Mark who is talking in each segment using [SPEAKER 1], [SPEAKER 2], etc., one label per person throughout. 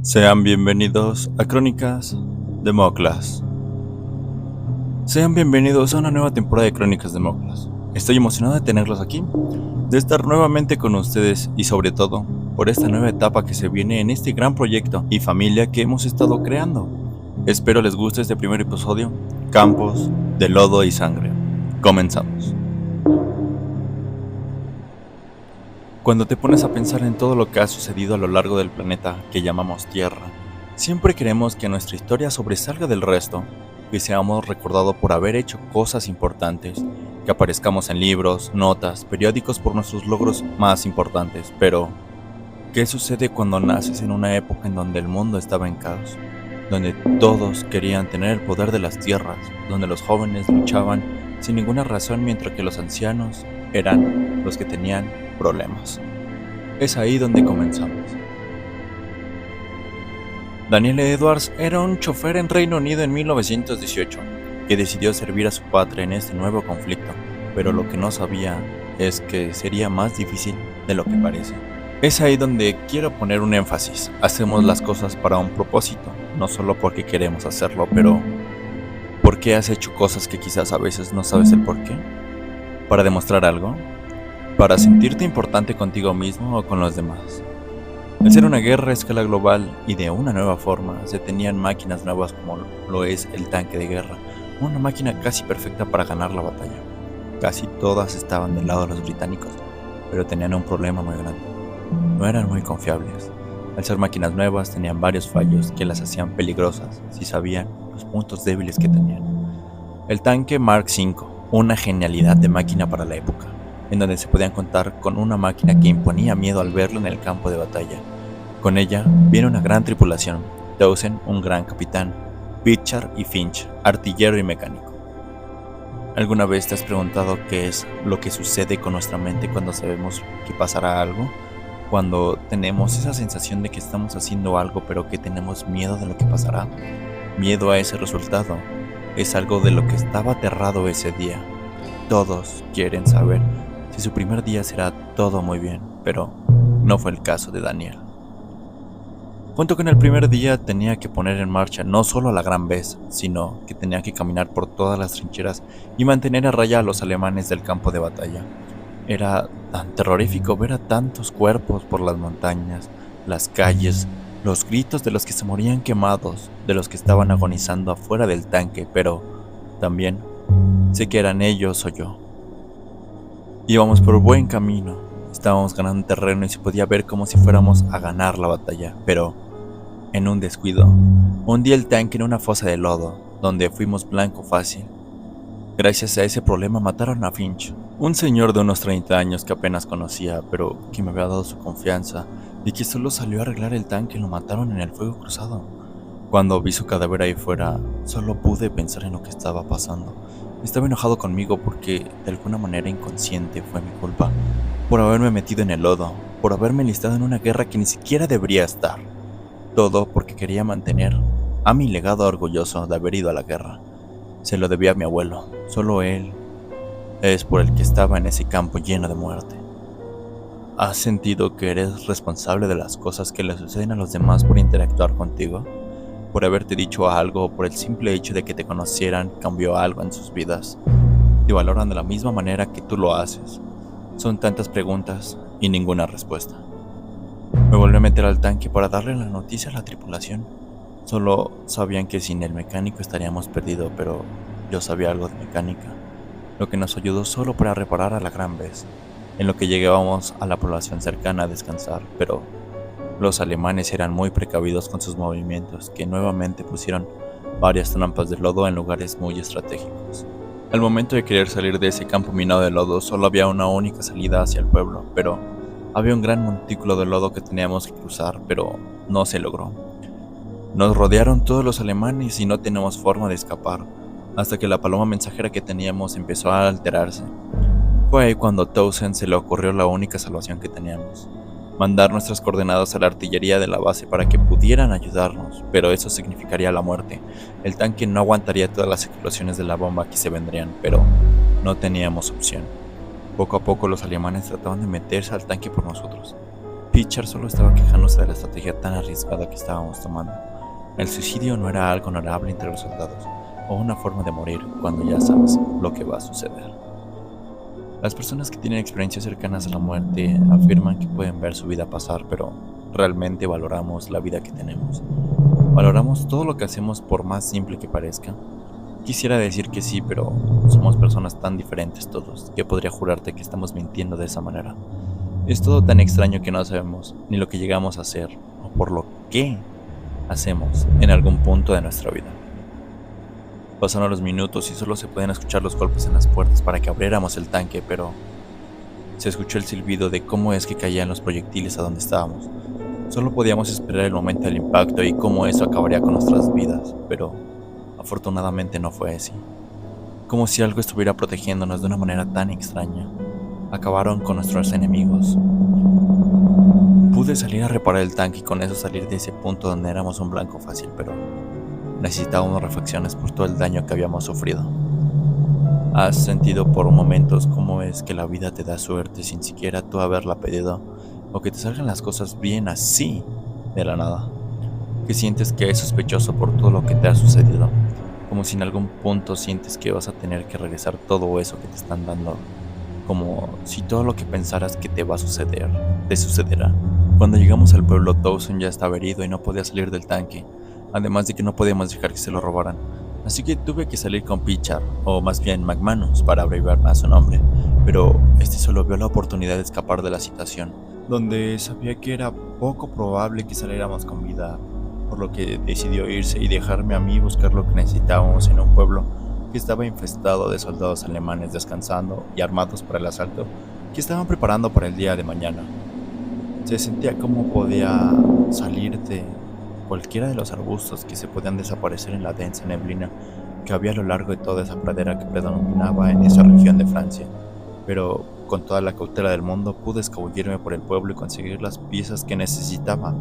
[SPEAKER 1] Sean bienvenidos a Crónicas de Moklas. Sean bienvenidos a una nueva temporada de Crónicas de Moklas. Estoy emocionado de tenerlos aquí, de estar nuevamente con ustedes y sobre todo por esta nueva etapa que se viene en este gran proyecto y familia que hemos estado creando. Espero les guste este primer episodio, Campos de Lodo y Sangre. Comenzamos. Cuando te pones a pensar en todo lo que ha sucedido a lo largo del planeta que llamamos Tierra, siempre queremos que nuestra historia sobresalga del resto, que seamos recordados por haber hecho cosas importantes, que aparezcamos en libros, notas, periódicos por nuestros logros más importantes. Pero, ¿qué sucede cuando naces en una época en donde el mundo estaba en caos? Donde todos querían tener el poder de las tierras, donde los jóvenes luchaban sin ninguna razón mientras que los ancianos eran los que tenían problemas. Es ahí donde comenzamos. Daniel Edwards era un chofer en Reino Unido en 1918 que decidió servir a su patria en este nuevo conflicto, pero lo que no sabía es que sería más difícil de lo que parece. Es ahí donde quiero poner un énfasis. Hacemos las cosas para un propósito, no solo porque queremos hacerlo, pero ¿por qué has hecho cosas que quizás a veces no sabes el por qué? ¿Para demostrar algo? ¿Para sentirte importante contigo mismo o con los demás? Al ser una guerra a escala global y de una nueva forma, se tenían máquinas nuevas como lo es el tanque de guerra, una máquina casi perfecta para ganar la batalla. Casi todas estaban del lado de los británicos, pero tenían un problema muy grande. No eran muy confiables. Al ser máquinas nuevas tenían varios fallos que las hacían peligrosas si sabían los puntos débiles que tenían. El tanque Mark V, una genialidad de máquina para la época, en donde se podían contar con una máquina que imponía miedo al verlo en el campo de batalla. Con ella viene una gran tripulación, Townsend, un gran capitán, Pritchard y Finch, artillero y mecánico. ¿Alguna vez te has preguntado qué es lo que sucede con nuestra mente cuando sabemos que pasará algo? Cuando tenemos esa sensación de que estamos haciendo algo pero que tenemos miedo de lo que pasará. Miedo a ese resultado. Es algo de lo que estaba aterrado ese día. Todos quieren saber si su primer día será todo muy bien, pero no fue el caso de Daniel. Junto con el primer día tenía que poner en marcha no solo a la Gran Bess, sino que tenía que caminar por todas las trincheras y mantener a raya a los alemanes del campo de batalla. Era tan terrorífico ver a tantos cuerpos por las montañas, las calles, los gritos de los que se morían quemados, de los que estaban agonizando afuera del tanque, pero también sé que eran ellos o yo. Íbamos por buen camino, estábamos ganando terreno y se podía ver como si fuéramos a ganar la batalla, pero en un descuido, hundí el tanque en una fosa de lodo, donde fuimos blanco fácil. Gracias a ese problema mataron a Finch, un señor de unos 30 años que apenas conocía, pero que me había dado su confianza y que solo salió a arreglar el tanque y lo mataron en el fuego cruzado. Cuando vi su cadáver ahí fuera, solo pude pensar en lo que estaba pasando. Estaba enojado conmigo porque, de alguna manera inconsciente, fue mi culpa. Por haberme metido en el lodo, por haberme enlistado en una guerra que ni siquiera debería estar. Todo porque quería mantener a mi legado orgulloso de haber ido a la guerra. Se lo debía a mi abuelo, solo él es por el que estaba en ese campo lleno de muerte. ¿Has sentido que eres responsable de las cosas que le suceden a los demás por interactuar contigo? Por haberte dicho algo o por el simple hecho de que te conocieran cambió algo en sus vidas. Te valoran de la misma manera que tú lo haces. Son tantas preguntas y ninguna respuesta. Me volví a meter al tanque para darle la noticia a la tripulación. Solo sabían que sin el mecánico estaríamos perdidos, pero yo sabía algo de mecánica, lo que nos ayudó solo para reparar a la Gran Bess, en lo que llegábamos a la población cercana a descansar, pero los alemanes eran muy precavidos con sus movimientos, que nuevamente pusieron varias trampas de lodo en lugares muy estratégicos. Al momento de querer salir de ese campo minado de lodo, solo había una única salida hacia el pueblo, pero había un gran montículo de lodo que teníamos que cruzar, pero no se logró. Nos rodearon todos los alemanes y no teníamos forma de escapar, hasta que la paloma mensajera que teníamos empezó a alterarse. Fue ahí cuando a Townsend se le ocurrió la única salvación que teníamos: mandar nuestras coordenadas a la artillería de la base para que pudieran ayudarnos, pero eso significaría la muerte. El tanque no aguantaría todas las explosiones de la bomba que se vendrían, pero no teníamos opción. Poco a poco los alemanes trataban de meterse al tanque por nosotros. Pitcher solo estaba quejándose de la estrategia tan arriesgada que estábamos tomando. El suicidio no era algo honorable entre los soldados, o una forma de morir cuando ya sabes lo que va a suceder. Las personas que tienen experiencias cercanas a la muerte afirman que pueden ver su vida pasar, pero realmente valoramos la vida que tenemos. Valoramos todo lo que hacemos por más simple que parezca. Quisiera decir que sí, pero somos personas tan diferentes todos que podría jurarte que estamos mintiendo de esa manera. Es todo tan extraño que no sabemos ni lo que llegamos a hacer o por lo que hacemos en algún punto de nuestra vida. Pasaron los minutos y solo se podían escuchar los golpes en las puertas para que abriéramos el tanque, pero se escuchó el silbido de cómo es que caían los proyectiles a donde estábamos. Solo podíamos esperar el momento del impacto y cómo eso acabaría con nuestras vidas, pero afortunadamente no fue así. Como si algo estuviera protegiéndonos de una manera tan extraña. Acabaron con nuestros enemigos. Pude salir a reparar el tanque y con eso salir de ese punto donde éramos un blanco fácil, pero necesitábamos reflexiones por todo el daño que habíamos sufrido. ¿Has sentido por momentos cómo es que la vida te da suerte sin siquiera tú haberla pedido? ¿O que te salgan las cosas bien así, de la nada? Que sientes que es sospechoso por todo lo que te ha sucedido, como si en algún punto sientes que vas a tener que regresar todo eso que te están dando, como si todo lo que pensaras que te va a suceder, te sucederá. Cuando llegamos al pueblo, Dawson ya estaba herido y no podía salir del tanque, además de que no podíamos dejar que se lo robaran, así que tuve que salir con Pitcher, o más bien McManus, para abreviar a su nombre, pero este solo vio la oportunidad de escapar de la situación, donde sabía que era poco probable que saliéramos con vida, por lo que decidió irse y dejarme a mí buscar lo que necesitábamos en un pueblo que estaba infestado de soldados alemanes descansando y armados para el asalto que estaban preparando para el día de mañana. Se sentía como podía salir de cualquiera de los arbustos que se podían desaparecer en la densa neblina que había a lo largo de toda esa pradera que predominaba en esa región de Francia, pero con toda la cautela del mundo pude escabullirme por el pueblo y conseguir las piezas que necesitaba.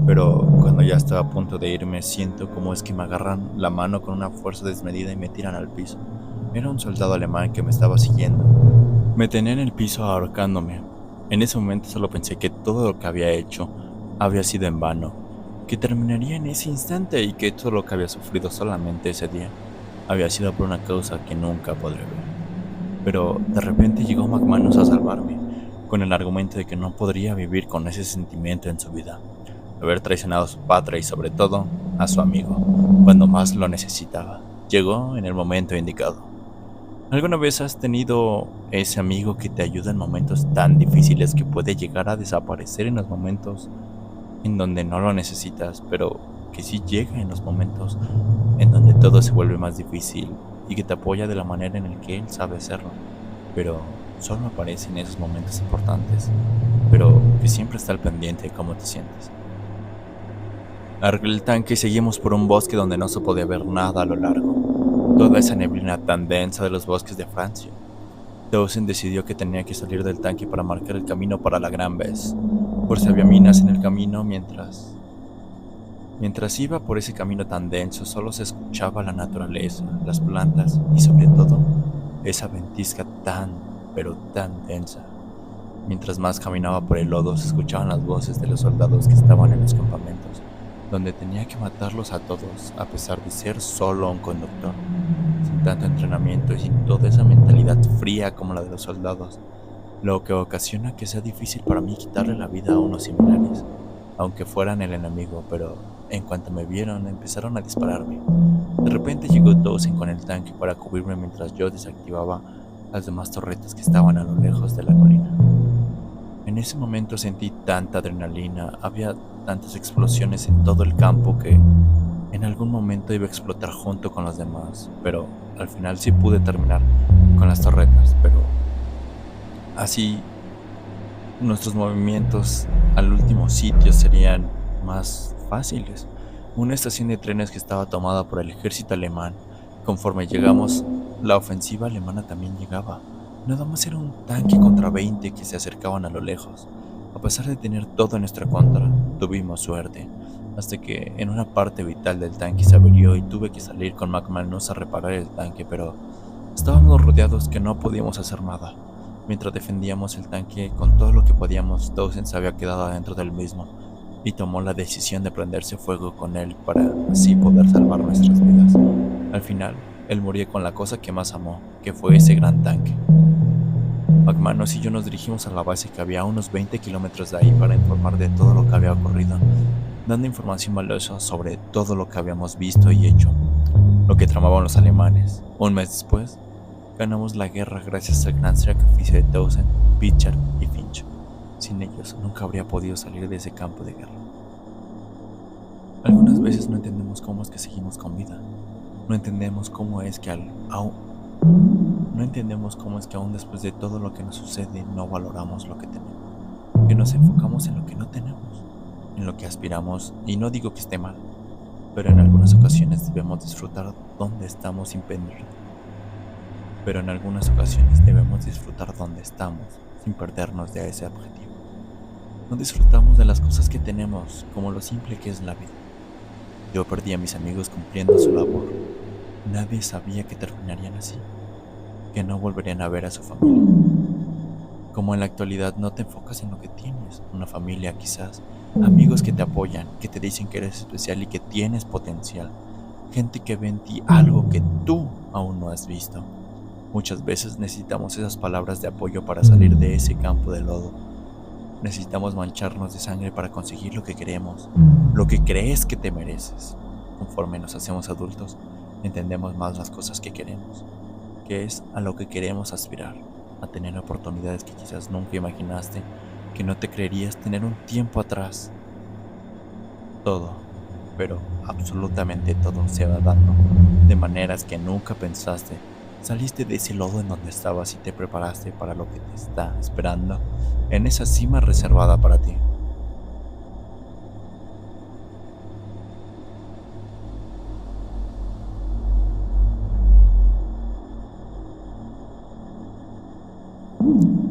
[SPEAKER 1] Pero cuando ya estaba a punto de irme, siento como es que me agarran la mano con una fuerza desmedida y me tiran al piso. Era un soldado alemán que me estaba siguiendo. Me tenía en el piso ahorcándome. En ese momento solo pensé que todo lo que había hecho había sido en vano, que terminaría en ese instante y que todo lo que había sufrido solamente ese día había sido por una causa que nunca podré ver. Pero de repente llegó McManus a salvarme, con el argumento de que no podría vivir con ese sentimiento en su vida. Haber traicionado a su patria y sobre todo a su amigo, cuando más lo necesitaba. Llegó en el momento indicado. ¿Alguna vez has tenido ese amigo que te ayuda en momentos tan difíciles que puede llegar a desaparecer en los momentos en donde no lo necesitas, pero que sí llega en los momentos en donde todo se vuelve más difícil y que te apoya de la manera en la que él sabe hacerlo, pero solo aparece en esos momentos importantes, pero que siempre está al pendiente de cómo te sientes? Largué el tanque y seguimos por un bosque donde no se podía ver nada a lo largo. Toda esa neblina tan densa de los bosques de Francia. Dawson decidió que tenía que salir del tanque para marcar el camino para la Gran Vez, por si había minas en el camino. Mientras iba por ese camino tan denso, solo se escuchaba la naturaleza, las plantas y sobre todo esa ventisca tan, pero tan densa. Mientras más caminaba por el lodo, se escuchaban las voces de los soldados que estaban en los campamentos, donde tenía que matarlos a todos, a pesar de ser solo un conductor, sin tanto entrenamiento y sin toda esa mentalidad fría como la de los soldados, lo que ocasiona que sea difícil para mí quitarle la vida a unos similares, aunque fueran el enemigo, pero en cuanto me vieron empezaron a dispararme. De repente llegó Dawson con el tanque para cubrirme mientras yo desactivaba las demás torretas que estaban a lo lejos de la colina. En ese momento sentí tanta adrenalina, había tantas explosiones en todo el campo que en algún momento iba a explotar junto con los demás, pero al final sí pude terminar con las torretas, pero así nuestros movimientos al último sitio serían más fáciles. Una estación de trenes que estaba tomada por el ejército alemán. Conforme llegamos, la ofensiva alemana también llegaba. Nada más era un tanque contra 20 que se acercaban a lo lejos. A pesar de tener todo en nuestra contra, tuvimos suerte, hasta que en una parte vital del tanque se averió y tuve que salir con McManus a reparar el tanque, pero estábamos rodeados que no podíamos hacer nada. Mientras defendíamos el tanque con todo lo que podíamos, Townsend se había quedado adentro del mismo y tomó la decisión de prenderse fuego con él para así poder salvar nuestras vidas. Al final, él murió con la cosa que más amó, que fue ese gran tanque. McManus y yo nos dirigimos a la base que había a unos 20 kilómetros de ahí para informar de todo lo que había ocurrido, dando información valiosa sobre todo lo que habíamos visto y hecho, lo que tramaban los alemanes. Un mes después, ganamos la guerra gracias al gran sacrificio de Townsend, Pitcher y Finch. Sin ellos, nunca habría podido salir de ese campo de guerra. Algunas veces no entendemos cómo es que seguimos con vida. No entendemos cómo es que aún después de todo lo que nos sucede no valoramos lo que tenemos, que nos enfocamos en lo que no tenemos, en lo que aspiramos, y no digo que esté mal, pero en algunas ocasiones debemos disfrutar donde estamos sin perdernos de ese objetivo. No disfrutamos de las cosas que tenemos como lo simple que es la vida. Yo perdí a mis amigos cumpliendo su labor. Nadie sabía que terminarían así, que no volverían a ver a su familia. Como en la actualidad no te enfocas en lo que tienes, una familia quizás, amigos que te apoyan, que te dicen que eres especial y que tienes potencial, gente que ve en ti algo que tú aún no has visto. Muchas veces necesitamos esas palabras de apoyo para salir de ese campo de lodo. Necesitamos mancharnos de sangre para conseguir lo que queremos, lo que crees que te mereces. Conforme nos hacemos adultos, entendemos más las cosas que queremos, que es a lo que queremos aspirar, a tener oportunidades que quizás nunca imaginaste, que no te creerías tener un tiempo atrás. Todo, pero absolutamente todo se va dando, de maneras que nunca pensaste. Saliste de ese lodo en donde estabas y te preparaste para lo que te está esperando en esa cima reservada para ti.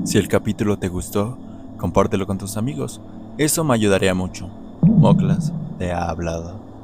[SPEAKER 1] Si el capítulo te gustó, compártelo con tus amigos. Eso me ayudaría mucho. Moklas te ha hablado.